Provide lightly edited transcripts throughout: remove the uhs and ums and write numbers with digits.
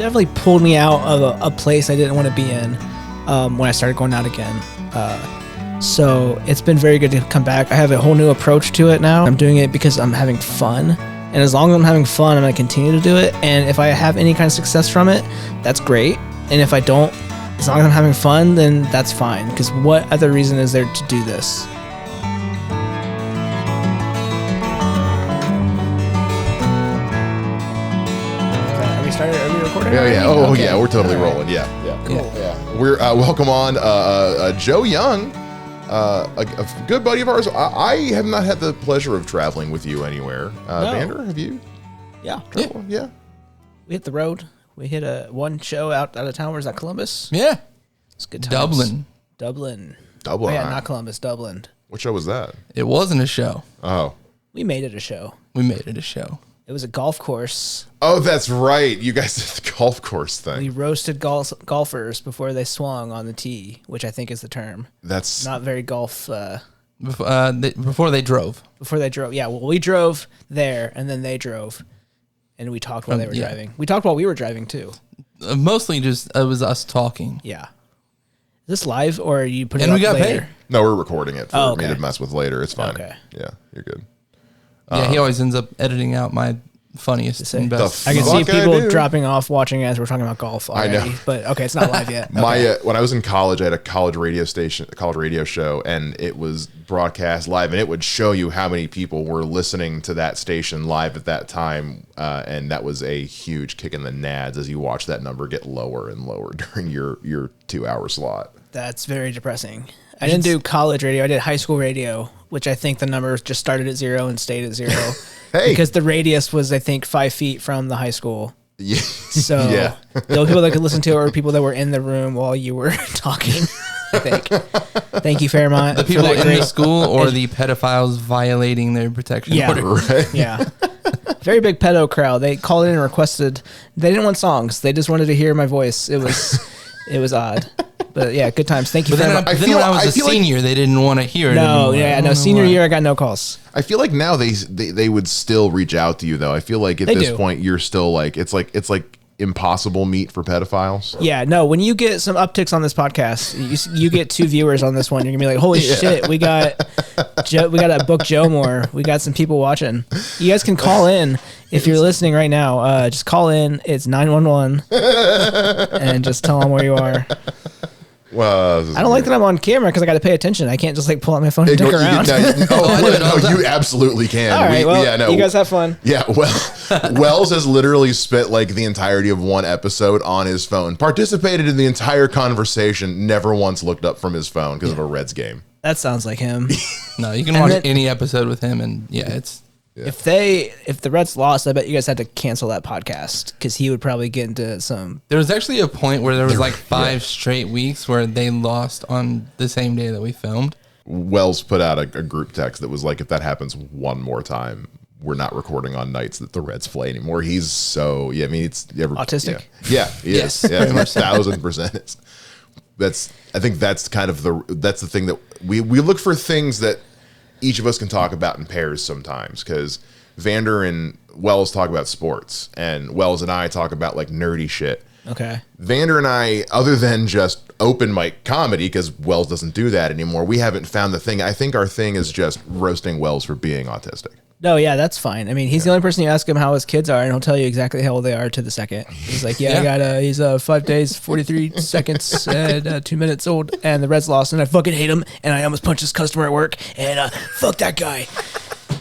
definitely pulled me out of a place I didn't want to be in when I started going out again. So it's been very good to come back. I have a whole new approach to it now. I'm doing it because I'm having fun. And as long as I'm having fun, I'm going to continue to do it. And if I have any kind of success from it, that's great. And if I don't, as long as I'm having fun, then that's fine. Because what other reason is there to do this? Are we started? Are we recording? Yeah. Oh, okay. Yeah. We're totally rolling. Yeah. Cool. Yeah. We're welcome on Joe Young, a good buddy of ours. I have not had the pleasure of traveling with you anywhere. No. Vander, have you? Yeah. Yeah. We hit the road. We hit one show out of town. Where's that? Columbus? Yeah. It's good times. Dublin. Oh, yeah, not Columbus, Dublin. What show was that? It wasn't a show. Oh. We made it a show. It was a golf course. Oh, that's right. You guys did the golf course thing. We roasted golfers before they swung on the tee, which I think is the term. That's not very golf. Before they drove. Yeah, well, we drove there, and then they drove, and we talked while they were driving. We talked while we were driving, too. Mostly just, it was us talking. Yeah. Is this live, or are you putting it up later? And we got paid. No, we're recording it for okay. me to mess with later. It's fine. Okay. Yeah, you're good. Yeah, he always ends up editing out my funniest and best. I can see people dropping off watching as we're talking about golf already. I know. But okay, it's not live yet. Okay. When I was in college, I had a college radio show, and it was broadcast live, and it would show you how many people were listening to that station live at that time, and that was a huge kick in the nads as you watch that number get lower and lower during your 2-hour slot. That's very depressing. I didn't do college radio. I did high school radio, which I think the numbers just started at 0 and stayed at 0. Hey. Because the radius was, I think, 5 feet from the high school. Yeah. So the only people that could listen to it were people that were in the room while you were talking, I think. Thank you, Fairmont. The people in the school or the pedophiles violating their protection order. Right. Yeah. Very big pedo crowd. They called in and requested, they didn't want songs. They just wanted to hear my voice. It was odd. But yeah, good times. Thank you. But then when I was a senior, they didn't want to hear it anymore. Senior year, I got no calls. I feel like now they would still reach out to you though. I feel like at this point you're still like it's like impossible meat for pedophiles. Yeah, no. When you get some upticks on this podcast, you get 2 viewers on this one. You're gonna be like, holy shit, we got to book Joe more. We got some people watching. You guys can call in if you're listening right now. Just call in. It's 911 and just tell them where you are. Well, I don't like that I'm on camera because I got to pay attention. I can't just like pull out my phone and dick around. You absolutely can. All right, you guys have fun. Yeah, Wells has literally spent like the entirety of one episode on his phone, participated in the entire conversation, never once looked up from his phone because of a Reds game. That sounds like him. No, you can watch any episode with him, and it's. Yeah. If the Reds lost, I bet you guys had to cancel that podcast because he would probably get into some. There was actually a point where there was like 5 straight weeks where they lost on the same day that we filmed. Wells put out a group text that was like, if that happens one more time, we're not recording on nights that the Reds play anymore. He's so it's autistic. Yeah, he is. Yeah, 1,000%. I think that's kind of the thing that we look for things that each of us can talk about in pairs sometimes, because Vander and Wells talk about sports, and Wells and I talk about like nerdy shit. Okay. Vander and I, other than just open mic comedy, because Wells doesn't do that anymore, we haven't found the thing. I think our thing is just roasting Wells for being autistic. No, yeah, that's fine. I mean, he's the only person you ask him how his kids are, and he'll tell you exactly how old they are to the second. He's like, he's 5 days, 43 seconds, and 2 minutes old, and the Reds lost, and I fucking hate him, and I almost punched his customer at work, and fuck that guy.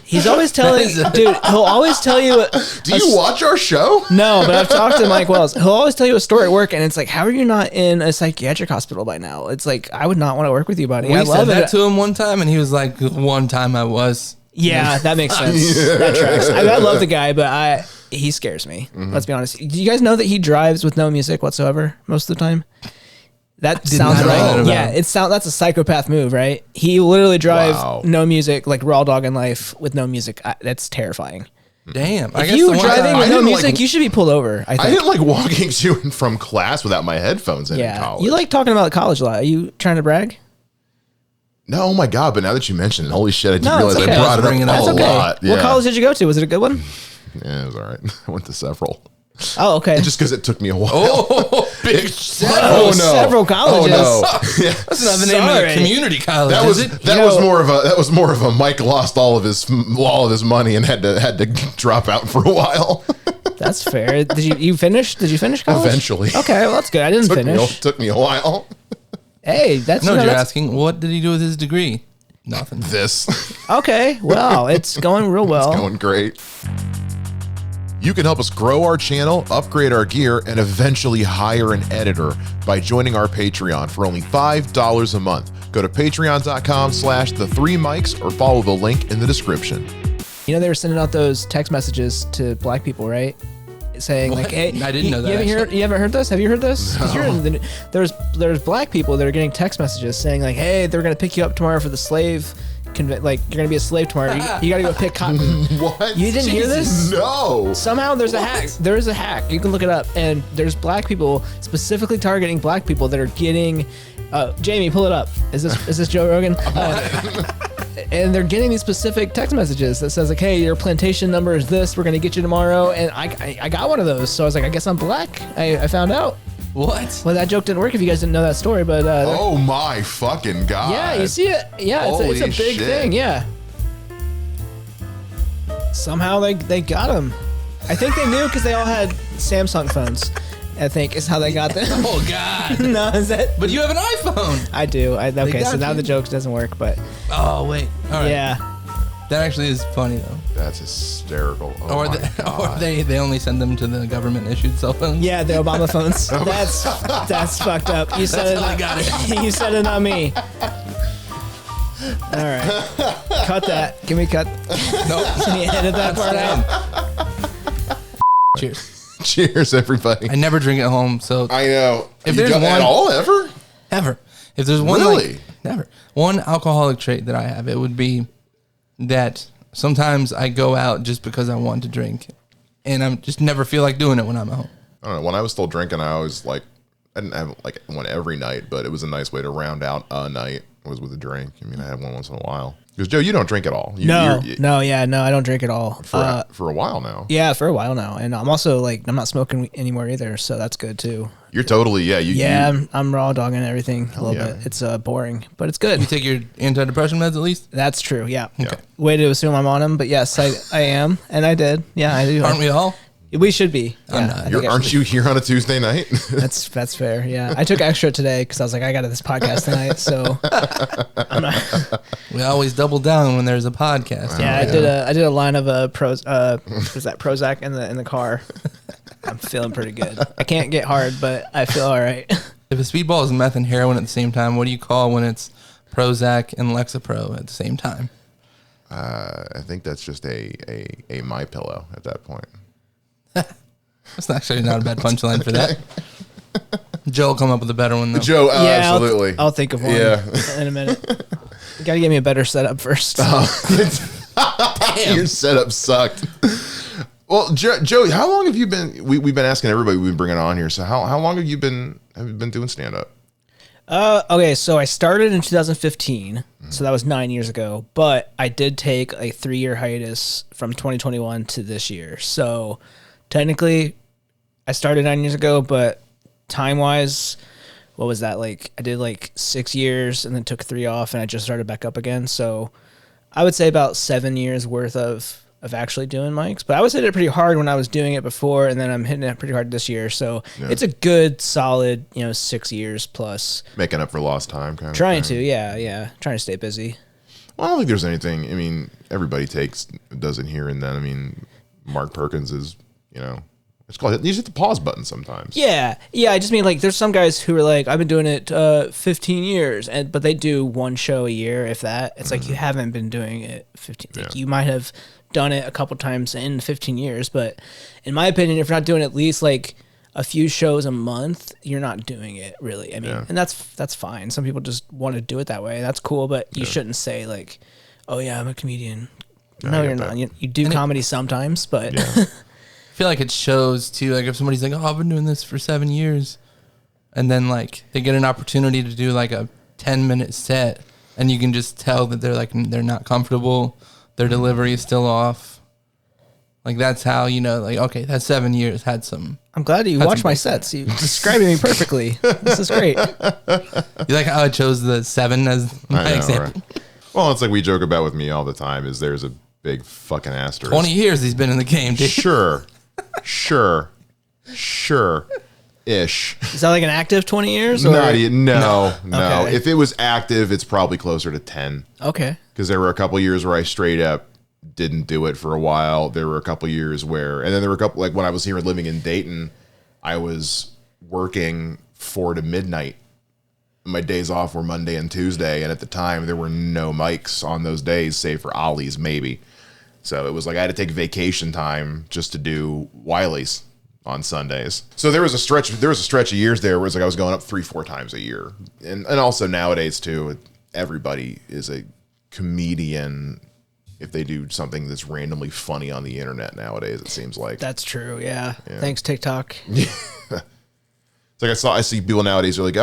He's always telling, dude, he'll always tell you. Do you watch our show? No, but I've talked to Mike Wells. He'll always tell you a story at work, and it's like, how are you not in a psychiatric hospital by now? It's like, I would not want to work with you, buddy. We said that to him one time, and he was like, one time I was. Yeah, that makes sense. That tracks. I love the guy, but he scares me. Mm-hmm. Let's be honest. Do you guys know that he drives with no music whatsoever most of the time? That sounds right. Yeah, that's a psychopath move, right? He literally drives no music, like Raw Dog in Life with no music. That's terrifying. Damn. If you were driving with no music, you should be pulled over. I didn't like walking to and from class without my headphones in college. You like talking about college a lot. Are you trying to brag? No, oh my God, but now that you mentioned it, holy shit, I didn't realize I brought it up a lot. Yeah. What college did you go to? Was it a good one? Yeah, it was all right. I went to several. Oh, okay. Just because it took me a while. Oh, big Several colleges. Oh no! Yeah. That's not the name of the community college. That was more of a Mike lost all of his money and had to drop out for a while. That's fair. Did you finish? Did you finish college? Eventually. Okay, well that's good. I didn't finish. Took me a while. Hey, that's no. You're asking, what did he do with his degree? Nothing. This. Okay. Well, it's going real well. It's going great. You can help us grow our channel, upgrade our gear, and eventually hire an editor by joining our Patreon for only $5 a month. Go to patreon.com/the3mics or follow the link in the description. You know, they were sending out those text messages to black people, right? Saying what? like, "Hey, I didn't know that. You haven't heard this? Have you heard this? No. There's black people that are getting text messages saying like, "Hey, they're gonna pick you up tomorrow for the slave." Like you're gonna be a slave tomorrow. You gotta go pick cotton. What? You didn't hear this? No. Somehow there's a hack. There is a hack. You can look it up. And there's black people specifically targeting black people that are getting. Jamie, pull it up. Is this Joe Rogan? And they're getting these specific text messages that says like, "Hey, your plantation number is this. We're gonna get you tomorrow." And I got one of those, so I was like, I guess I'm black. I found out. What? Well, that joke didn't work if you guys didn't know that story, but oh my fucking god! Yeah, you see it. Yeah, it's a big thing. Yeah. Somehow they got him. I think they knew because they all had Samsung phones. I think is how they got them. Oh god! No, is that? But you have an iPhone. I do. Okay, so now you. the joke doesn't work, but Oh wait. All right. yeah. That actually is funny though. That's hysterical. Oh Or they only send them to the government issued cell phones. Yeah, the Obama phones. That's fucked up. You said That's how I got it. You said it, not me. All right, cut that. Give me cut. Nope. Can you edit that part out? Cheers. Cheers, everybody. I never drink at home, so I know. If You there's don't one- at all ever. if there's one Really? never one alcoholic trait that I have, it would be that sometimes I go out just because I want to drink, and I'm just never feel like doing it when I'm at home. I don't know. When I was still drinking, I always I didn't have like one every night, but it was a nice way to round out a night. Was with a drink. I mean, I had one once in a while. Because Joe, you don't drink at all. No, I don't drink at all. For a while now. Yeah, for a while now, and I'm also like I'm not smoking anymore either, so that's good too. You're totally I'm raw dogging everything a little bit. It's boring, but it's good. You take your antidepressant meds at least? That's true. Yeah. Okay. Way to assume I'm on them, but yes, I am, and I did. Yeah, I do. Aren't we all? We should be. I'm Yeah, not. I think I Aren't should you here on a Tuesday night? be. That's fair. Yeah, I took extra today because I was like, I got this podcast tonight, so I'm not. We always double down when there's a podcast. Yeah, I did a line of was that Prozac in the car. I'm feeling pretty good. I can't get hard, but I feel all right. If a speedball is meth and heroin at the same time, what do you call when it's Prozac and Lexapro at the same time? I think that's just a My Pillow at that point. That's actually not a bad punchline for that. Joe will come up with a better one though. Joe, Yeah, absolutely. I'll think of one in a minute. You gotta give me a better setup first. Your setup sucked. Well, Joe, how long have you been? We've been asking everybody we've been bringing on here. So how long have you been doing stand up? Okay, so I started in 2015, so that was 9 years ago. But I did take a 3-year hiatus from 2021 to this year. So technically, I started 9 years ago, but time-wise, what was that like? I did like 6 years and then took 3 off, and I just started back up again. So I would say about 7 years worth of actually doing mics, but I was hitting it pretty hard when I was doing it before, and then I'm hitting it pretty hard this year. So it's a good, solid, 6 years plus. Making up for lost time, kind of. Trying to, yeah. Trying to stay busy. Well, I don't think there's anything. I mean, everybody does it here and then. I mean, Mark Perkins is, it's called. You just hit the pause button sometimes. Yeah. I just mean like there's some guys who are like, I've been doing it 15 years, but they do one show a year, if that. It's like you haven't been doing it 15. Like you might have done it a couple times in 15 years, but in my opinion, if you're not doing at least like a few shows a month, you're not doing it really. I mean, and that's fine. Some people just want to do it that way. That's cool, but you shouldn't say like, oh yeah, I'm a comedian. No, you're not. You do comedy sometimes, but I feel like it shows too. Like if somebody's like, oh, I've been doing this for 7 years, and then like they get an opportunity to do like a 10-minute set, and you can just tell that they're not comfortable. Their delivery is still off. Like that's how you know. Like okay, that 7 years had some. I'm glad you watched my sets. You described me perfectly. This is great. You like how I chose the 7 as my example? Right? Well, it's like we joke about with me all the time. Is there's a big fucking asterisk. 20 years he's been in the game, dude. Sure. Ish. Is that like an active 20 years? Or? No. Okay. If it was active, it's probably closer to 10. Okay. Because there were a couple years where I straight up didn't do it for a while. There were a couple years where, and then there were a couple, like when I was here living in Dayton, I was working 4 to midnight. My days off were Monday and Tuesday, and at the time there were no mics on those days, save for Ollie's maybe. So it was like I had to take vacation time just to do Wiley's on Sundays. So there was a stretch of years there where it's like I was going up 3-4 times a year. And also nowadays too, everybody is a comedian if they do something that's randomly funny on the internet nowadays, it seems like. That's true, yeah. Thanks, TikTok. It's like I see people nowadays are like,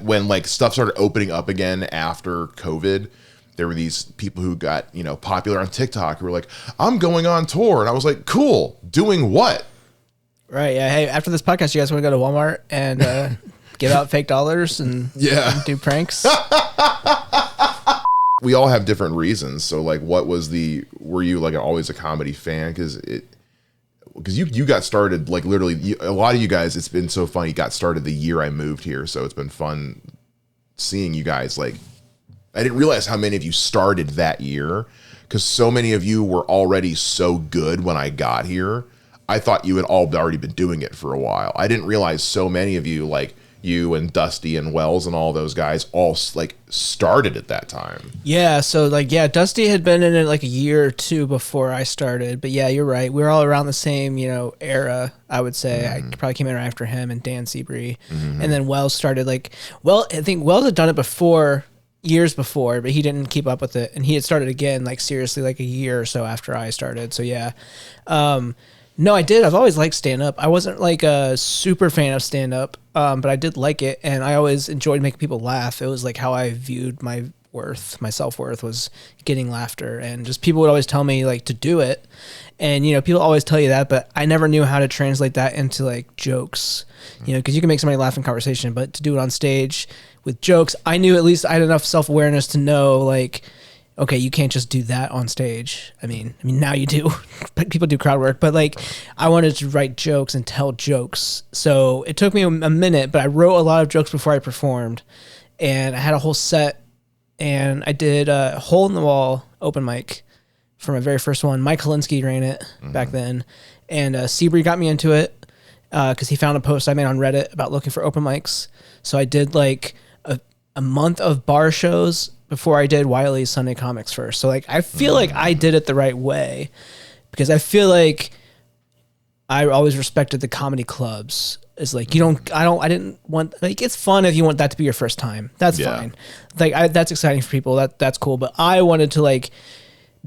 when like stuff started opening up again after COVID, there were these people who got, popular on TikTok who were like, I'm going on tour. And I was like, cool, doing what? Right, yeah. Hey, after this podcast, you guys want to go to Walmart and give out fake dollars and do pranks? We all have different reasons. So like, were you like always a comedy fan? Because you got started like literally a lot of you guys, it's been so funny, got started the year I moved here. So it's been fun seeing you guys. Like, I didn't realize how many of you started that year because so many of you were already so good when I got here. I thought you had all already been doing it for a while. I didn't realize so many of you, like you and Dusty and Wells and all those guys, all like started at that time. Yeah. So like, Dusty had been in it like a year or two before I started. But yeah, you're right. We were all around the same, era, I would say. Mm-hmm. I probably came in right after him and Dan Seabury. Mm-hmm. And then Wells started I think Wells had done it years before, but he didn't keep up with it. And he had started again, like seriously, like a year or so after I started. So yeah. No, I did. I've always liked stand-up. I wasn't like a super fan of stand-up, but I did like it, and I always enjoyed making people laugh. It was like how I viewed my self-worth was getting laughter, and just people would always tell me like to do it, and people always tell you that, but I never knew how to translate that into like jokes, because you can make somebody laugh in conversation, but to do it on stage with jokes, I knew at least I had enough self-awareness to know like, okay, you can't just do that on stage. I mean, now you do. People do crowd work, but like, I wanted to write jokes and tell jokes. So it took me a minute, but I wrote a lot of jokes before I performed, and I had a whole set, and I did a hole in the wall open mic for my very first one. Mike Holinsky ran it back then, and Seabury got me into it because he found a post I made on Reddit about looking for open mics. So I did like a month of bar shows before I did Wiley's Sunday Comics first. So like, I feel like I did it the right way because I feel like I always respected the comedy clubs. It's like, I didn't want, like, it's fun if you want that to be your first time. That's fine. Like that's exciting for people. That's cool. But I wanted to like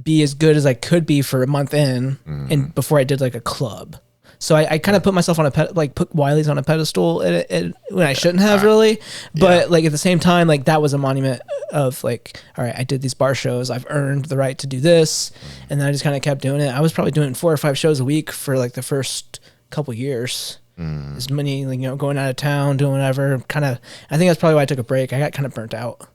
be as good as I could be for a month in and before I did like a club. So I kind of put myself on put Wiley's on a pedestal when I shouldn't have really, but like at the same time, like that was a monument of like, all right, I did these bar shows. I've earned the right to do this. And then I just kind of kept doing it. I was probably doing 4 or 5 shows a week for like the first couple years. As many, going out of town, doing whatever I think that's probably why I took a break. I got kind of burnt out.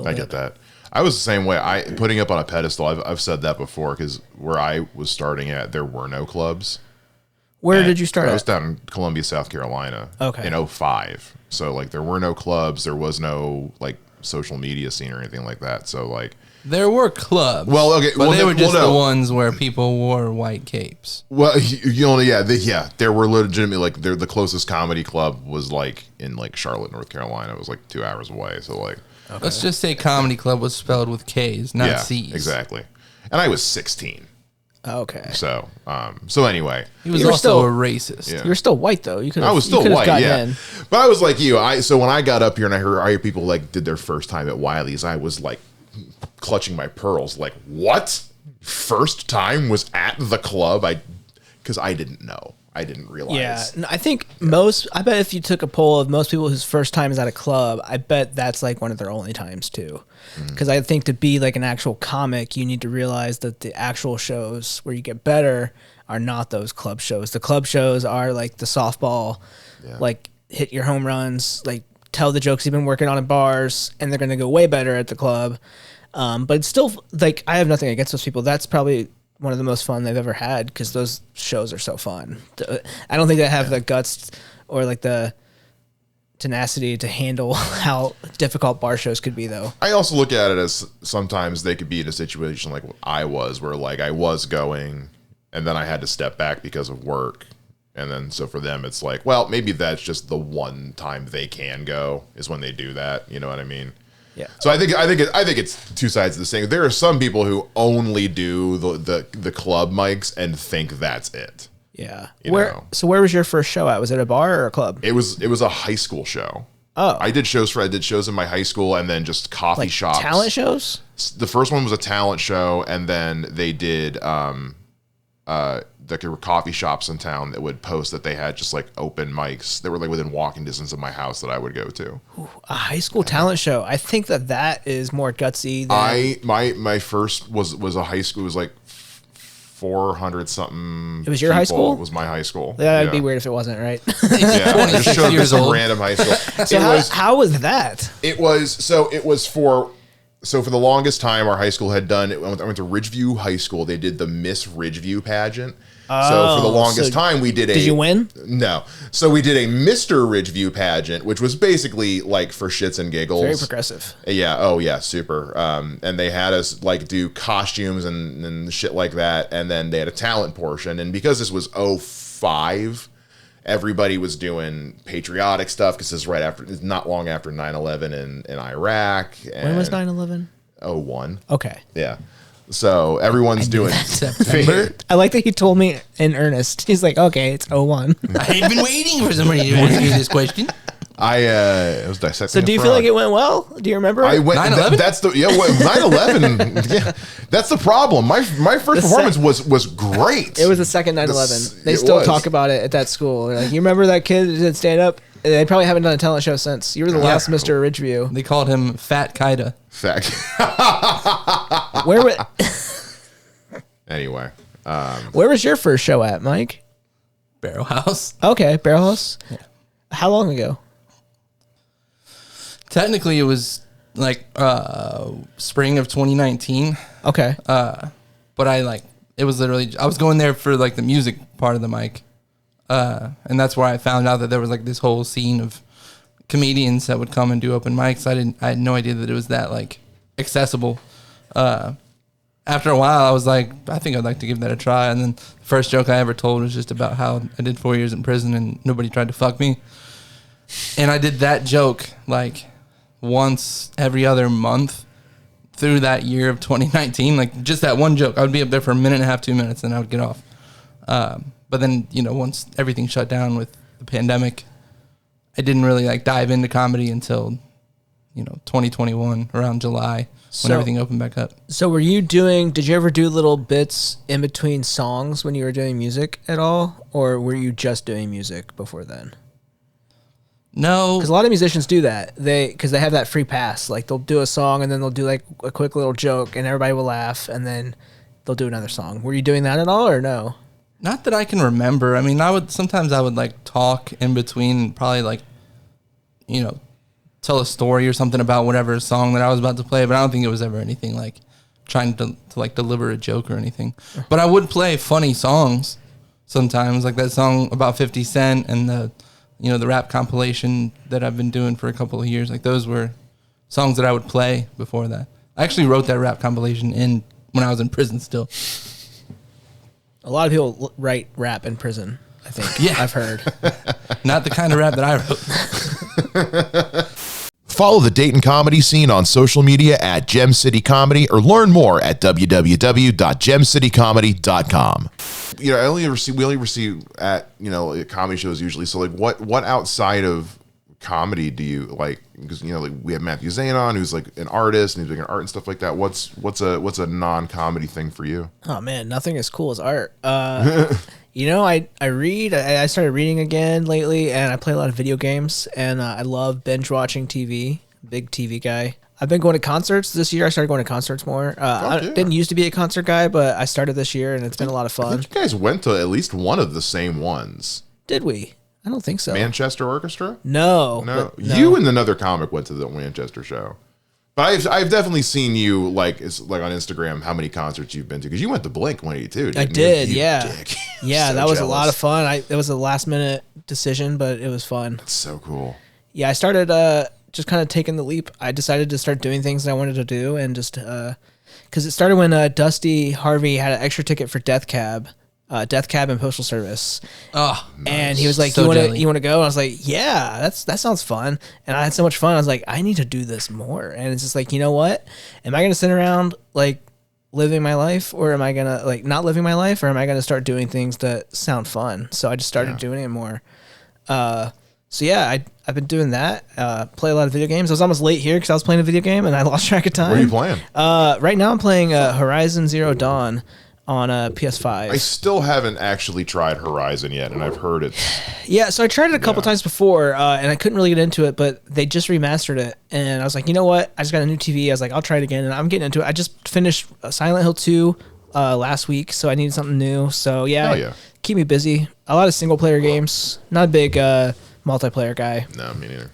I get that. I was the same way. Putting up on a pedestal, I've said that before because where I was starting at, there were no clubs. Where did you start? I was down in Columbia, South Carolina. Okay. In 2005. So like there were no clubs. There was no like social media scene or anything like that. So like there were clubs. Well, okay, but they were just the ones where people wore white capes. Well, there were legitimately like the closest comedy club was like in like Charlotte, North Carolina. It was like 2 hours away. So like, let's just say comedy club was spelled with K's, not C's. Exactly. And I was 16. Okay. So anyway, he was also a racist. Yeah. You were still white though. I was still white, yeah. But I was like you. So when I got up here and I heard people like did their first time at Wiley's, I was like clutching my pearls. Like, what? First time was at the club? Because I didn't know. I didn't realize. Yeah, I think I bet if you took a poll of most people whose first time is at a club, I bet that's like one of their only times too. Because I think to be like an actual comic, you need to realize that the actual shows where you get better are not those club shows. The club shows are like the softball, like hit your home runs, like tell the jokes you've been working on in bars, and they're going to go way better at the club. But it's still like, I have nothing against those people. That's probably one of the most fun they've ever had because those shows are so fun. I don't think they have the guts or like the tenacity to handle how difficult bar shows could be, though. I also look at it as sometimes they could be in a situation like I was, where like I was going and then I had to step back because of work. And then so for them, it's like, well, maybe that's just the one time they can go is when they do that. You know what I mean? Yeah. So I think it's two sides of the same. There are some people who only do the club mics and think that's it. Yeah. Know? So where was your first show at? Was it a bar or a club? It was a high school show. Oh. I did shows in my high school and then just coffee shops. Talent shows? The first one was a talent show, and then they did there were coffee shops in town that would post that they had just like open mics that were like within walking distance of my house that I would go to. Ooh, a high school talent show. I think that is more gutsy than my first was a high school. It was like 400 something. It was your high school? It was my high school. That'd be weird if it wasn't, right? Yeah, I just showed up some random high school. So how was that? So for the longest time, our high school had done. I went to Ridgeview High School. They did the Miss Ridgeview pageant. So for the longest time, we did Did you win? No. So we did a Mr. Ridgeview pageant, which was basically like for shits and giggles. Very progressive. Yeah. Oh yeah. Super. And they had us like do costumes and shit like that. And then they had a talent portion. And because this was 2005, everybody was doing patriotic stuff because this is not long after 9/11 in Iraq. And when was 9/11? 2001. Okay. Yeah. So everyone's doing September. I like that he told me in earnest. He's like, okay, it's 01. I've been waiting for somebody to ask me this question. I was dissecting. So do you feel like it went well? Do you remember? I went. 9/11? That's the 9/11. Yeah, that's the problem. My first performance was great. It was the second 9/11. They still talk about it at that school. They're like, you remember that kid that did stand up? They probably haven't done a talent show since. You were the last Mr. Ridgeview. They called him Fat Kaida. Fact. Where was Anyway, where was your first show at, Mike? Barrel House. Okay, Barrel House. Yeah. How long ago? Technically, it was like spring of 2019. Okay. But it was literally, I was going there for like the music part of the mic. And that's where I found out that there was like this whole scene of comedians that would come and do open mics. I had no idea that it was that like accessible. After a while, I was like, I think I'd like to give that a try. And then the first joke I ever told was just about how I did 4 years in prison and nobody tried to fuck me. And I did that joke like once every other month through that year of 2019. Like just that one joke. I would be up there for a minute and a half, 2 minutes, and I would get off. But then, once everything shut down with the pandemic, I didn't really like dive into comedy until, 2021 around July when everything opened back up. So did you ever do little bits in between songs when you were doing music at all? Or were you just doing music before then? No. Because a lot of musicians do that. Because they have that free pass. Like they'll do a song and then they'll do like a quick little joke and everybody will laugh and then they'll do another song. Were you doing that at all or no? Not that I can remember. I mean, I would like talk in between, probably like, tell a story or something about whatever song that I was about to play, but I don't think it was ever anything like trying to like deliver a joke or anything. But I would play funny songs sometimes, like that song about 50 Cent and the rap compilation that I've been doing for a couple of years. Like those were songs that I would play before that. I actually wrote that rap compilation when I was in prison still. A lot of people write rap in prison, I think. Yeah. I've heard. Not the kind of rap that I wrote. Follow the Dayton comedy scene on social media at Gem City Comedy or learn more at www.gemcitycomedy.com. We only ever see at comedy shows usually. So like what outside of comedy do you like? Because like we have Matthew Zane on, who's like an artist and he's doing art and stuff like that. What's a non-comedy thing for you? Oh man, nothing as cool as art. I read. I started reading again lately, and I play a lot of video games, and I love binge watching TV. Big TV guy. I've been going to concerts this year. I started going to concerts more. I didn't used to be a concert guy, but I started this year, and it's been a lot of fun. I think you guys went to at least one of the same ones. Did we? I don't think so. Manchester Orchestra? No. You and another comic went to the Manchester show. But I've definitely seen you like on Instagram how many concerts you've been to, because you went to Blink 182. I did, yeah. Yeah, so that was jealous. a lot of fun. It was a last minute decision, but it was fun. That's so cool. Yeah, I started just kind of taking the leap. I decided to start doing things that I wanted to do, and just because it started when Dusty Harvey had an extra ticket for Death Cab and Postal Service. Oh, and he was like, So you want to go? And I was like, yeah, that sounds fun. And I had so much fun. I was like, I need to do this more. And it's just like, you know what? Am I going to sit around like living my life, or am I going to like not living my life, or am I going to start doing things that sound fun? So I just started doing it more. So yeah, I've been doing that. Play a lot of video games. I was almost late here because I was playing a video game and I lost track of time. What are you playing? Right now I'm playing Horizon Zero Dawn on PS5. I still haven't actually tried Horizon yet, and I've heard it. Yeah, so I tried it a couple times before, and I couldn't really get into it, but they just remastered it, and I was like, you know what? I just got a new TV. I was like, I'll try it again, and I'm getting into it. I just finished Silent Hill 2 last week, so I needed something new. So yeah, keep me busy. A lot of single-player games. Not a big multiplayer guy. No, me neither.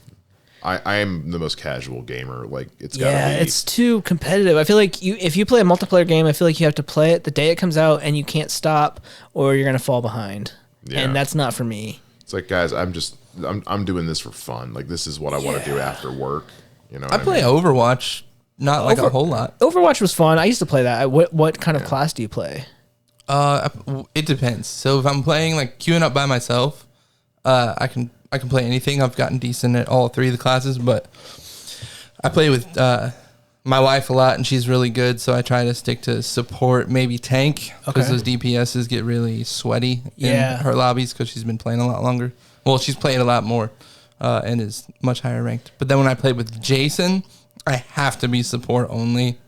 I am the most casual gamer. Like it's gotta be. It's too competitive. I feel like if you play a multiplayer game, I feel like you have to play it the day it comes out, and you can't stop, or you're gonna fall behind. Yeah. And that's not for me. It's like, guys, I'm doing this for fun. Like this is what I want to do after work. You know, I play Overwatch, not like a whole lot. Overwatch was fun. I used to play that. What kind of class do you play? It depends. So if I'm playing like queuing up by myself, I can play anything. I've gotten decent at all three of the classes, but I play with my wife a lot, and she's really good, so I try to stick to support, maybe tank, because those DPSs get really sweaty in her lobbies because she's been playing a lot longer. Well, she's played a lot more and is much higher ranked. But then when I play with Jason, I have to be support only,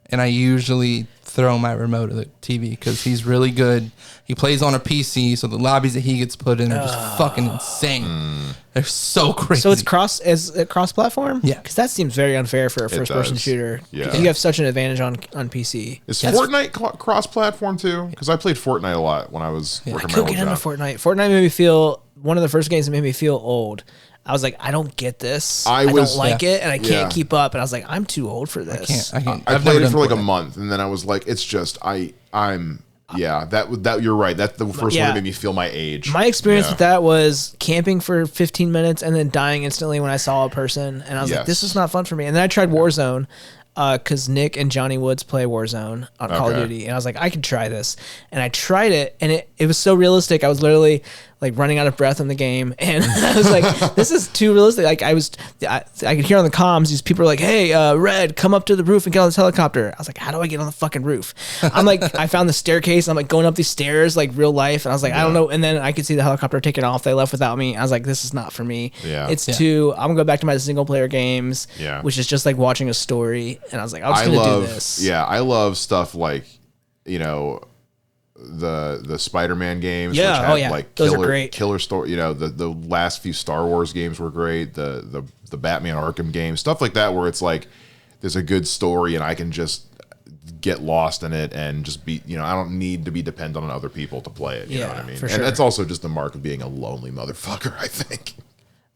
and I usually throw my remote at the TV because he's really good. He plays on a PC, so the lobbies that he gets put in are just fucking insane. They're so crazy. So it's cross-platform? Yeah. Because that seems very unfair for a first-person shooter. Yeah. You have such an advantage on PC. Is Fortnite cross-platform too? Because I played Fortnite a lot when I was working my old job. I couldn't get into Fortnite. Fortnite made me feel, one of the first games that made me feel old. I was like, I don't get this. I don't like it, and I can't keep up. And I was like, I'm too old for this. I played it for like a month, and then I was like, it's just I'm. Yeah, that you're right. That's the first one that made me feel my age. My experience with that was camping for 15 minutes and then dying instantly when I saw a person, and I was like, this is not fun for me. And then I tried Warzone, because Nick and Johnny Woods play Warzone on Call of Duty, and I was like, I could try this, and I tried it, and it was so realistic. I was literally like running out of breath in the game, and I was like, this is too realistic. Like I could hear on the comms, these people are like, hey, Red, come up to the roof and get on this helicopter. I was like, how do I get on the fucking roof? I'm like, I found the staircase, I'm like going up these stairs like real life, and I was like, I don't know. And then I could see the helicopter taking off. They left without me. I was like, this is not for me. It's too, I'm gonna go back to my single player games, which is just like watching a story. And I was like, I'm just gonna do this. Yeah, I love stuff like, you know, the Spider-Man games, which had like those are great. Killer story. You know, the last few Star Wars games were great. The Batman Arkham games, stuff like that, where it's like there's a good story and I can just get lost in it and just be, you know, I don't need to be dependent on other people to play it. You know what I mean? For and that's also just the mark of being a lonely motherfucker, I think.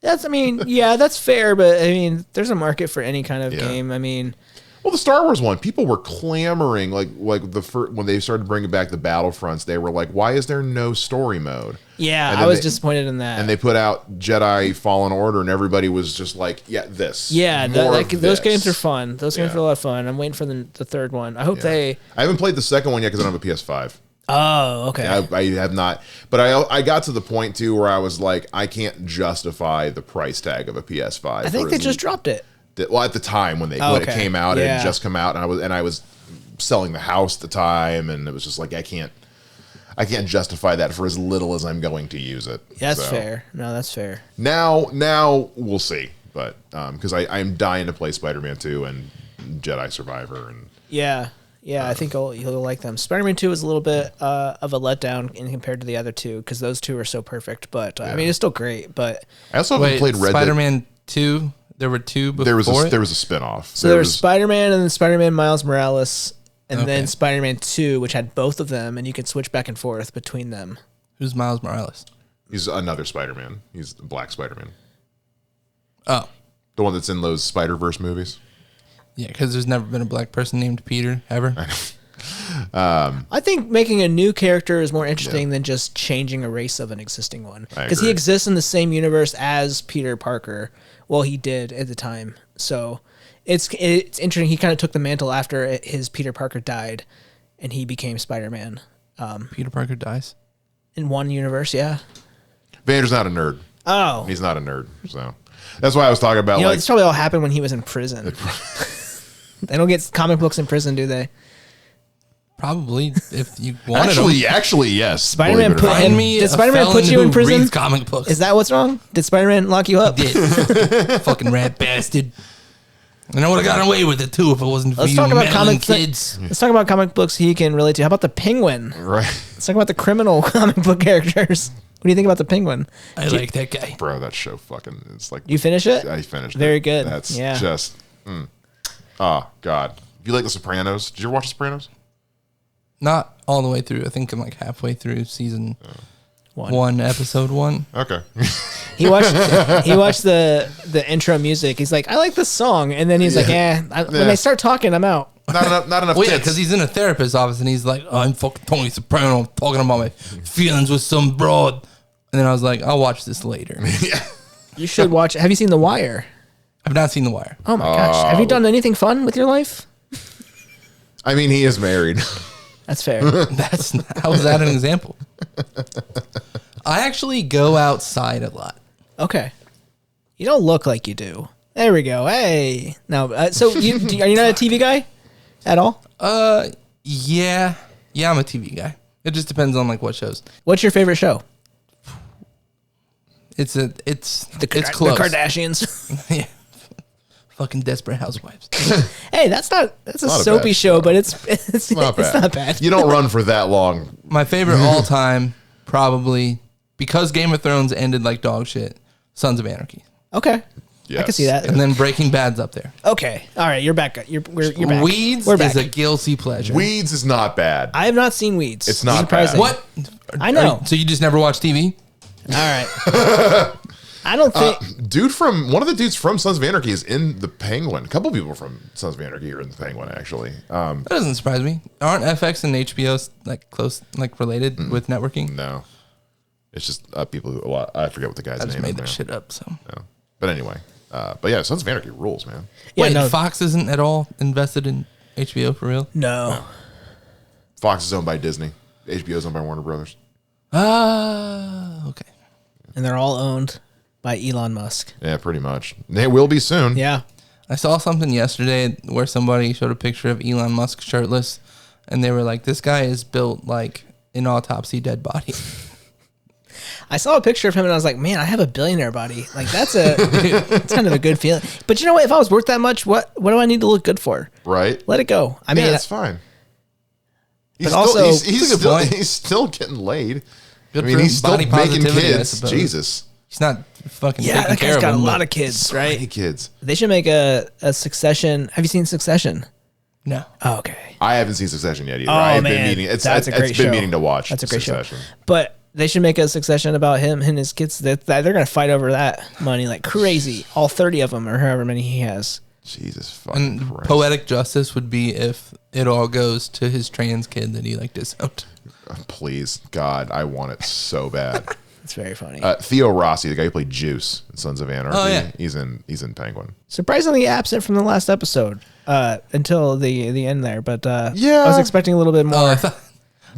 That's fair, but I mean, there's a market for any kind of game. I mean, well, the Star Wars one, people were clamoring like when they started bringing back the Battlefronts, they were like, "Why is there no story mode?" Yeah, I was disappointed in that. And they put out Jedi Fallen Order, and everybody was just like, "Yeah, this." Yeah, those games are fun. Those games are a lot of fun. I'm waiting for the third one. I hope they. I haven't played the second one yet because I don't have a PS5. Oh, okay. I have not, but I got to the point too where I was like, I can't justify the price tag of a PS5. I think they just dropped it. Well, at the time when it came out, it had just come out, and I was selling the house at the time, and it was just like I can't justify that for as little as I'm going to use it. That's fair. No, that's fair. Now we'll see, but because I'm dying to play Spider-Man 2 and Jedi Survivor, and I think you'll like them. Spider-Man 2 is a little bit of a letdown in compared to the other two because those two are so perfect. But I mean, it's still great. But I also haven't played Red Dead. Spider-Man 2. There were two before there was it? there was a spinoff. So there was Spider-Man and then Spider-Man Miles Morales, and Okay. then Spider-Man 2, which had both of them, and you could switch back and forth between them. Who's Miles Morales? He's another Spider-Man. He's the Black Spider-Man. Oh. The one that's in those Spider-Verse movies. Yeah, because there's never been a black person named Peter, ever. I think making a new character is more interesting than just changing a race of an existing one. I Because he agree. exists in the same universe as Peter Parker. Well, he did at the time. So it's interesting. He kind of took the mantle after his Peter Parker died, and he became Spider-Man. Peter Parker dies. In In one universe, yeah. Vander's not a nerd. Oh. He's not a nerd. So that's why I was talking about You know, like it's probably all happened when he was in prison. They don't get comic books in prison, do they? Probably, if you wanted them. actually, yes. Spider-Man believe it or put not. him- Find me Did a Spider-Man felon put you in who prison? reads comic books. Is that what's wrong? Did Spider-Man lock you up? Did. Fucking rat bastard. And I would have gotten away with it, too, if it wasn't for Let's you talk about meddling comic kids. Let's talk about comic books he can relate to. How about the Penguin? Right. Let's talk about the criminal comic book characters. What do you think about the Penguin? I like that guy. Bro, that show fucking it's like You finish it? I finished it. Very good. That's Yeah. just oh God. You like The Sopranos? Did you ever watch The Sopranos? Not all the way through. I think I'm like halfway through season One. 1, episode 1. Okay. He watched the intro music. He's like, I like this song, and then he's like, when they start talking, I'm out. not enough Well, yeah, tits. because he's in a therapist's office and he's like, oh, I'm fucking Tony Soprano. I'm talking about my feelings with some broad. And then I was like, I'll watch this later. You should watch. Have you seen The Wire? I've not seen The Wire. Oh my gosh! Have you done anything fun with your life? I mean, he is married. That's fair. How is that an example? I actually go outside a lot. Okay. You don't look like you do. There we go. Hey. No. So are you not a TV guy at all? Yeah, I'm a TV guy. It just depends on like what shows. What's your favorite show? It's close. The Kardashians. Yeah. Fucking Desperate Housewives. Hey, that's a not a soapy bad show, show. but it's not bad. You don't run for that long. My favorite all time, probably because Game of Thrones ended like dog shit. Sons of Anarchy, Okay. I Yes. can see that. and then Breaking Bad's up there. Okay. All right. You're back. You're back. Weeds We're back. is a guilty pleasure. Weeds is not bad. I have not seen Weeds. It's not Surprising. bad. What? I know. So you just never watch TV? All right. I don't think. One of the dudes from Sons of Anarchy is in the Penguin. A couple people from Sons of Anarchy are in the Penguin, actually. That doesn't surprise me. Aren't FX and HBO like close, like related with networking? No, it's just people who I forget what the guy's I just name made is. that now. shit up. So No. But anyway, but yeah, Sons of Anarchy rules, man. Yeah, wait, no. Fox isn't at all invested in HBO for real? No. Fox is owned by Disney. HBO is owned by Warner Brothers. Okay. And they're all owned by Elon Musk. Yeah, pretty much. They will be soon. Yeah. I saw something yesterday where somebody showed a picture of Elon Musk shirtless, and they were like, "This guy is built like an autopsy dead body." I saw a picture of him and I was like, man, I have a billionaire body. Like that's kind of a good feeling. But you know what? If I was worth that much, what do I need to look good for? Right? Let it go. I mean, yeah, that's fine. But also- he's still getting laid. Good I mean, for he's still body making positivity, I kids. suppose. Jesus. He's not fucking yeah, taking that care guy's of got a them, lot but- of kids, Many right? kids. They should make a Succession. Have you seen Succession? No. Oh, okay. I haven't seen Succession yet either. Oh, I've man. been meaning. It's That's a great it's been show. meaning to watch. That's a great Succession. show. But they should make a Succession about him and his kids. That they're going to fight over that money like crazy. All 30 of them or however many he has. Jesus fucking And Christ. poetic justice would be if it all goes to his trans kid that he like disowned. Please, God, I want it so bad. It's very funny. Theo Rossi, the guy who played Juice in Sons of Anarchy, Oh, yeah. he's in Penguin. Surprisingly absent from the last episode until the end there. But Yeah. I was expecting a little bit more. Oh, I thought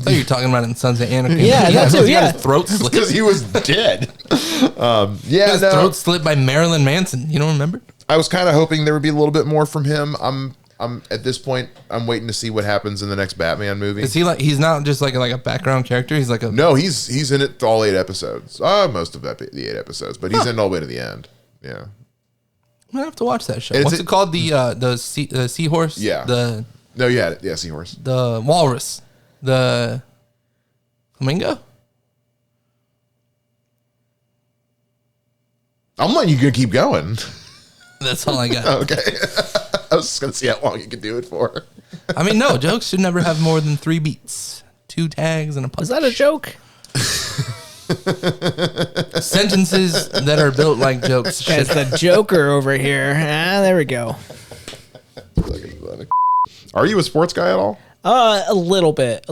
you were talking about it in Sons of Anarchy. Yeah, that too, He got yeah. his throat slit. Because he was dead. His throat slit by Marilyn Manson. You don't remember? I was kind of hoping there would be a little bit more from him. I'm at this point, I'm waiting to see what happens in the next Batman movie. Is he like? He's not just like a background character. He's like a. No, he's in it all 8 episodes. Most of the 8 episodes, but he's in all the way to the end. Yeah. I'm gonna have to watch that show. Is What's it- it called? The seahorse. Yeah. The Seahorse. the walrus. The flamingo. I'm letting you keep going. That's all I got. Okay. I was just going to see how long you could do it for. I mean, no, jokes should never have more than 3 beats. 2 tags and a punch. Is that a joke? Sentences that are built like jokes. That's the Joker over here. Ah, there we go. Are you a sports guy at all? A little bit.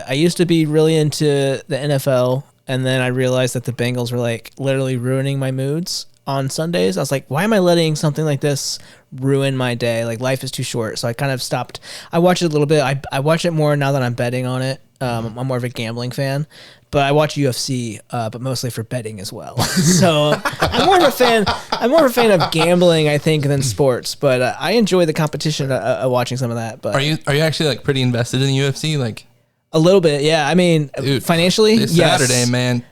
I used to be really into the NFL, and then I realized that the Bengals were like literally ruining my moods on Sundays. I was like, why am I letting something like this ruin my day? Like, life is too short. So I kind of stopped. I watch it a little bit. I watch it more now that I'm betting on it. I'm more of a gambling fan, but I watch UFC, but mostly for betting as well. So I'm more of a fan. I'm more of a fan of gambling, I think, than sports. But I enjoy the competition of watching some of that. But are you actually like pretty invested in the UFC? Like a little bit, yeah. I mean, dude, financially, this yes. Saturday, man.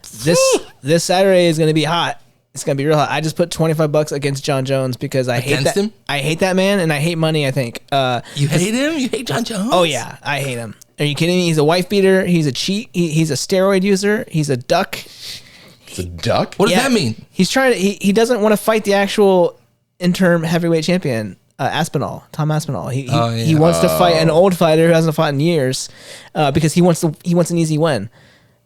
This Saturday is going to be hot. It's gonna be real hot. I just put $25 against John Jones because I hate that. Him? I hate that man, and I hate money. I think. You hate him? You hate John Jones? Oh yeah, I hate him. Are you kidding me? He's a wife beater. He's a cheat. He's a steroid user. He's a duck. It's a duck? What does that mean? He's trying to. He doesn't want to fight the actual interim heavyweight champion, Tom Aspinall. He wants to fight an old fighter who hasn't fought in years, because he wants an easy win.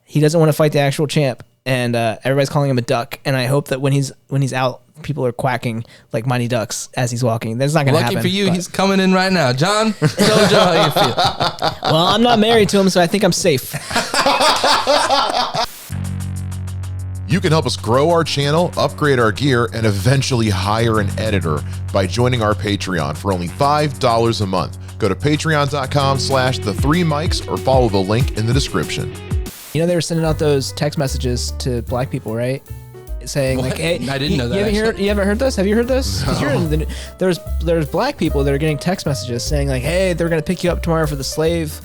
He doesn't want to fight the actual champ. And everybody's calling him a duck. And I hope that when he's out, people are quacking like Mighty Ducks as he's walking. That's not going to happen. Lucky for you, he's coming in right now. John, tell Joe how you feel. Well, I'm not married to him, so I think I'm safe. You can help us grow our channel, upgrade our gear, and eventually hire an editor by joining our Patreon for only $5 a month. Go to patreon.com/the3mics or follow the link in the description. You know, they were sending out those text messages to black people, right? Saying What? like, "Hey, I didn't know that, You haven't heard this? Have you heard this? 'Cause you're in there's black people that are getting text messages saying like, "Hey, they're gonna pick you up tomorrow for the slave,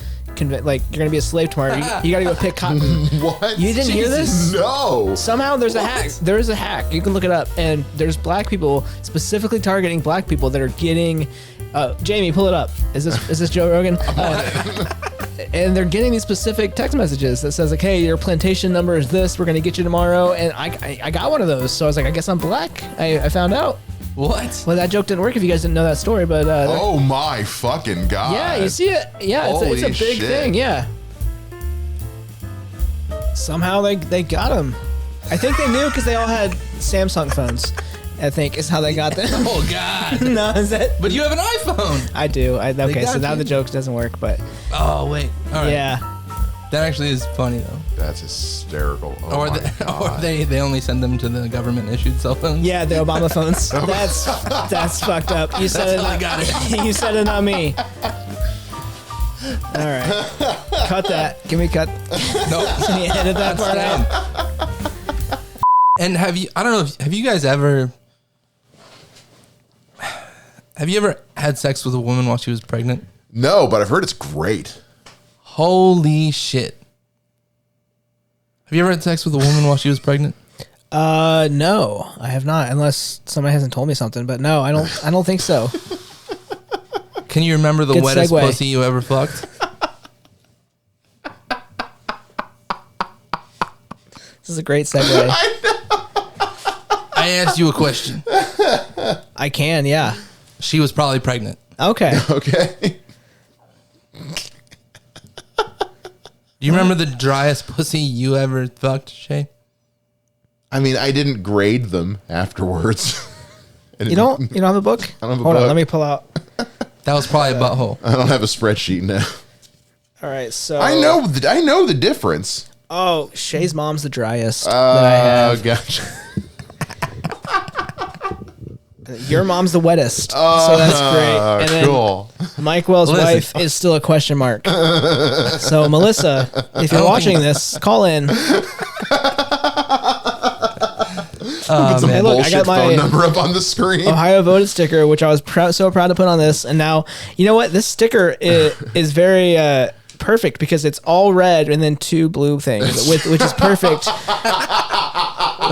like you're gonna be a slave tomorrow. You gotta go pick cotton." What? You didn't hear this? No. Somehow there's a hack. There is a hack. You can look it up, and there's black people specifically targeting black people that are getting. Jamie, pull it up. Is this Joe Rogan? And they're getting these specific text messages that says like, "Hey, your plantation number is this. We're gonna get you tomorrow." And I got one of those, so I was like, I guess I'm black. I found out. What? Well, that joke didn't work if you guys didn't know that story, but Oh my fucking god. yeah, you see it. Yeah, it's a big shit. thing. Yeah. Somehow they got them. I think they knew because they all had Samsung phones. I think is how they got them. Oh God. No, is that? But you have an iPhone. I do. Okay, got so now you. the joke doesn't work, but Oh wait. All right. yeah. That actually is funny though. That's hysterical. Oh Or my they, or God. they only send them to the government issued cell phones. Yeah, the Obama phones. That's fucked up. You said That's it. how they got it. You said it, not me. All right, cut that. Can we cut? Nope. Can you edit that part out? And have you guys ever had sex with a woman while she was pregnant? No, but I've heard it's great. Holy shit. Have you ever had sex with a woman while she was pregnant? No, I have not, unless somebody hasn't told me something. But no, I don't think so. Can you remember the Good wettest segue. pussy you ever fucked? This is a great segue. I asked you a question. I can, yeah. She was probably pregnant. Okay. Okay. Do you remember the driest pussy you ever fucked, Shay? I mean, I didn't grade them afterwards. You don't have a book? I don't have a Hold on, book. let me pull out. That was probably a butthole. I don't have a spreadsheet now. All right, so I know the difference. Oh, Shay's mom's the driest that I have. Gotcha. Your mom's the wettest, so that's great. And then Cool. Mike Wells' Listen. wife is still a question mark. So Melissa, if you're watching this, call in. Put some man, look, I bullshit got my- phone number up on the screen. Ohio voted sticker, which I was so proud to put on this, and now you know what? This sticker is very perfect because it's all red and then 2 blue things, which is perfect. We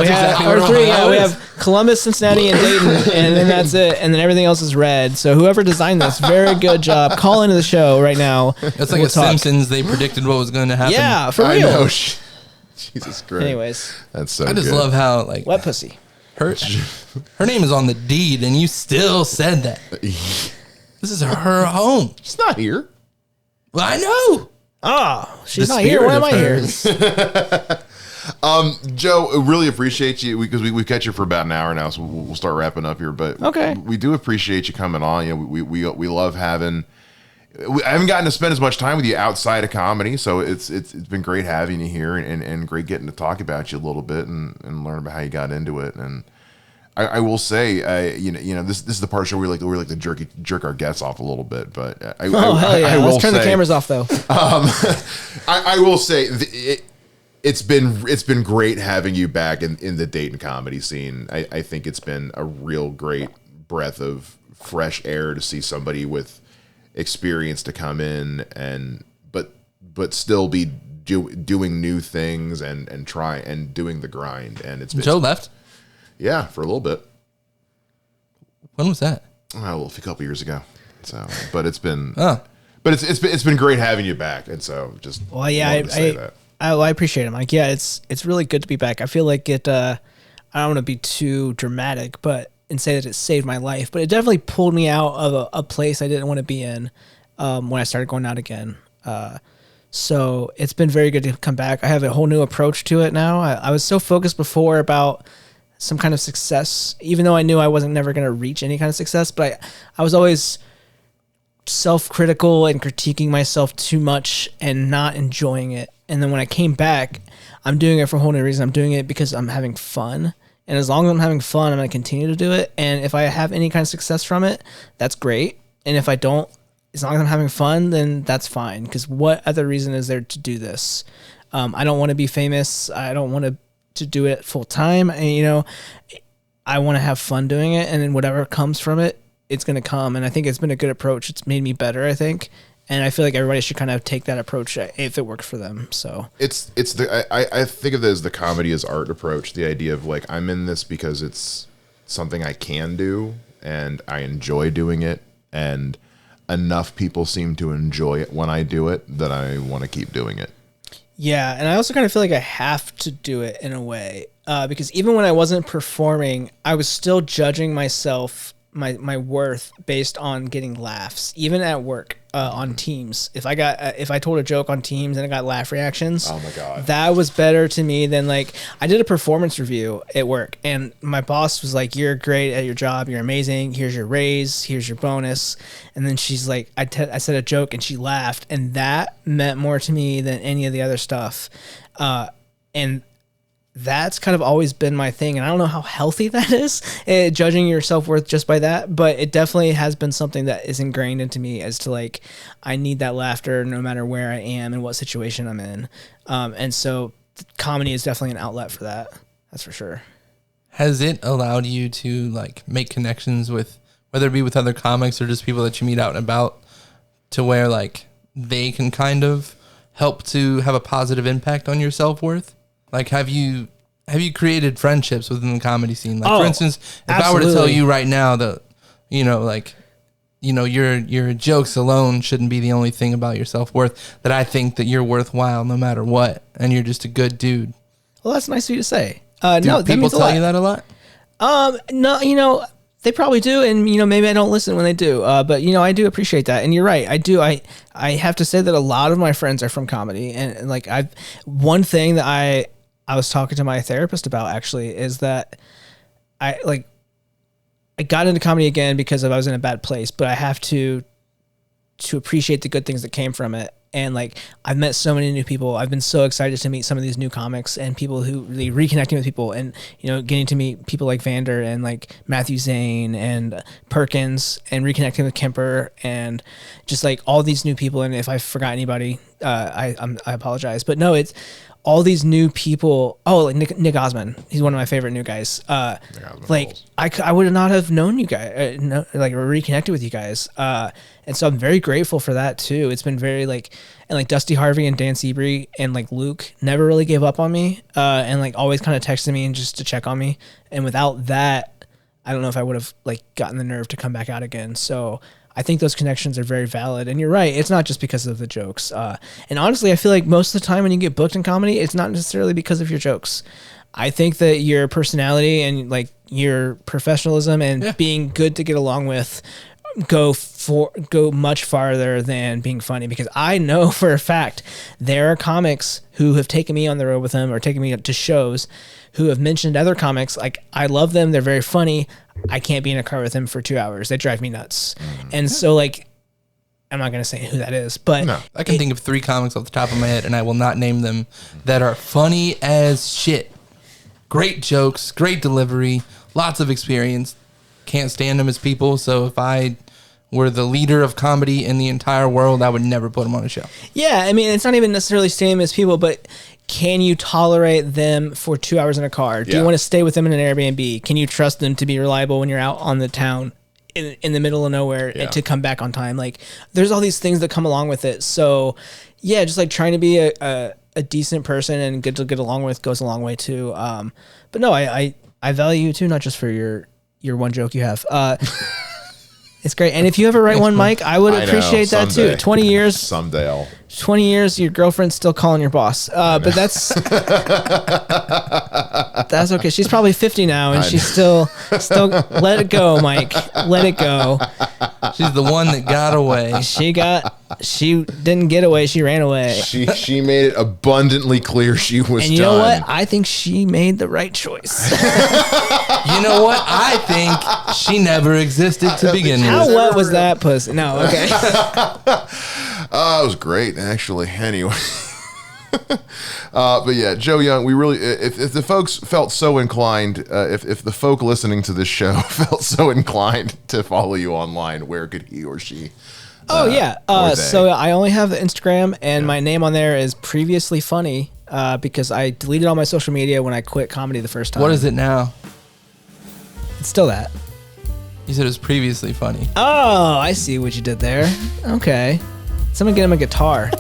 have, exactly or what 3, Ohio we is. have Columbus, Cincinnati, and Dayton, and then that's it, and then everything else is red. So whoever designed this, very good job. Call into the show right now. It's like We'll a talk. Simpsons. They predicted what was going to happen. Yeah, for I real. know. Jesus Christ. Anyways, That's so I just good. love how like wet pussy. Her name is on the deed, and you still said that. This is her home. She's not here. Well, I know. Oh, she's The not here. Why am I spirit here? Joe, really appreciate you because we've got you for about an hour now, so we'll start wrapping up here. But Okay. we do appreciate you coming on. You know, we love having. I haven't gotten to spend as much time with you outside of comedy, so it's been great having you here and great getting to talk about you a little bit and learn about how you got into it. And I will say, you know, this is the part of the show where we like to jerk our guests off a little bit. But Oh, hell yeah. Let's turn the cameras off, though. I will say it's been great having you back in the Dayton comedy scene. I think it's been a real great breath of fresh air to see somebody with experience to come in but still be doing new things and try and doing the grind. And it's been, Joe left. Yeah, for a little bit. When was that? A couple years ago. So, but it's been Oh, but it's been great having you back. And so just Well, yeah, wanted to say that. I appreciate it, Mike. Yeah, it's really good to be back. I feel like it. I don't want to be too dramatic, and say that it saved my life, but it definitely pulled me out of a place I didn't want to be in when I started going out again. So it's been very good to come back. I have a whole new approach to it now. I was so focused before about some kind of success, even though I knew I wasn't never going to reach any kind of success, but I was always self-critical and critiquing myself too much and not enjoying it. And then when I came back, I'm doing it for a whole new reason. I'm doing it because I'm having fun. And as long as I'm having fun, I'm going to continue to do it. And if I have any kind of success from it, that's great. And if I don't, as long as I'm having fun, then that's fine. Because what other reason is there to do this? I don't want to be famous. I don't want to do it full time. And, you know, I want to have fun doing it. And then whatever comes from it, it's going to come. And I think it's been a good approach. It's made me better, I think. And I feel like everybody should kind of take that approach if it works for them. So I think of it as the comedy as art approach. The idea of like, I'm in this because it's something I can do and I enjoy doing it, and enough people seem to enjoy it when I do it that I want to keep doing it. Yeah, and I also kind of feel like I have to do it in a way because even when I wasn't performing, I was still judging myself, my worth based on getting laughs, even at work. On Teams, if I told a joke on Teams and I got laugh reactions, oh my god, that was better to me than like I did a performance review at work and my boss was like, "You're great at your job, you're amazing. Here's your raise, here's your bonus." And then she's like, I said a joke and she laughed, and that meant more to me than any of the other stuff. And that's kind of always been my thing. And I don't know how healthy that is, judging your self-worth just by that, but it definitely has been something that is ingrained into me as to like, I need that laughter no matter where I am and what situation I'm in. And so comedy is definitely an outlet for that. That's for sure. has it allowed you to like make connections with, whether it be with other comics or just people that you meet out and about, to where like they can kind of help to have a positive impact on your self-worth? Like, have you created friendships within the comedy scene? Like, for instance, if absolutely. I were to tell you right now that, your jokes alone shouldn't be the only thing about your self-worth, that I think that you're worthwhile no matter what, and you're just a good dude. Well, that's nice of you to say. Do no, people tell you that a lot? No, they probably do, and maybe I don't listen when they do. But I do appreciate that, and you're right. I do. I have to say that a lot of my friends are from comedy, and like one thing that I was talking to my therapist about actually is that I got into comedy again because I was in a bad place, but I have to appreciate the good things that came from it. And like, I've met so many new people. I've been so excited to meet some of these new comics and people who really reconnecting with people, and getting to meet people like Vander and like Matthew Zane and Perkins, and reconnecting with Kemper, and just like all these new people. And if I forgot anybody, I apologize. But no, it's all these new people. Oh, like Nick Osmond. He's one of my favorite new guys. Like I would not have known you guys, or reconnected with you guys. And so I'm very grateful for that too. It's been very and Dusty Harvey and Dan Seabury and like Luke never really gave up on me. And like always kind of texted me and just to check on me. And without that, I don't know if I would have like gotten the nerve to come back out again. So I think those connections are very valid. And you're right, it's not just because of the jokes. And honestly, I feel like most of the time when you get booked in comedy, it's not necessarily because of your jokes. I think that your personality and like your professionalism and being good to get along with go much farther than being funny, because I know for a fact there are comics who have taken me on the road with them or taken me to shows who have mentioned other comics. Like, I love them, they're very funny. I can't be in a car with them for 2 hours. They drive me nuts. And so, like, I'm not going to say who that is, but I can think of 3 comics off the top of my head, and I will not name them, that are funny as shit. Great jokes, great delivery, lots of experience. Can't stand them as people. So if I were the leader of comedy in the entire world, I would never put them on a show. Yeah, I mean, it's not even necessarily standing as people, but can you tolerate them for 2 hours in a car? Do you want to stay with them in an Airbnb? Can you trust them to be reliable when you're out on the town in the middle of nowhere and to come back on time? Like, there's all these things that come along with it. So, yeah, just like trying to be a decent person and good to get along with goes a long way too. But no, I value you too, not just for your one joke you have. It's great. And if you ever write one, Mike, I would appreciate that too. 20 years. Someday 20 years, your girlfriend's still calling your boss. But that's okay. She's probably 50 now, and she's still let it go, Mike. Let it go. She's the one that got away. She didn't get away. She ran away. She made it abundantly clear she was. And you know what? I think she made the right choice. You know what? I think she never existed to begin with. How wet was that pussy? No, okay. It was great, actually. Anyway. But yeah, Joe Young, we really, if the folks felt so inclined, if the folk listening to this show felt so inclined to follow you online, where could he or she? So I only have the Instagram, and my name on there is Previously Funny, because I deleted all my social media when I quit comedy the first time. What is it now? It's still that. You said it was Previously Funny. Oh, I see what you did there. Okay. Someone get him a guitar.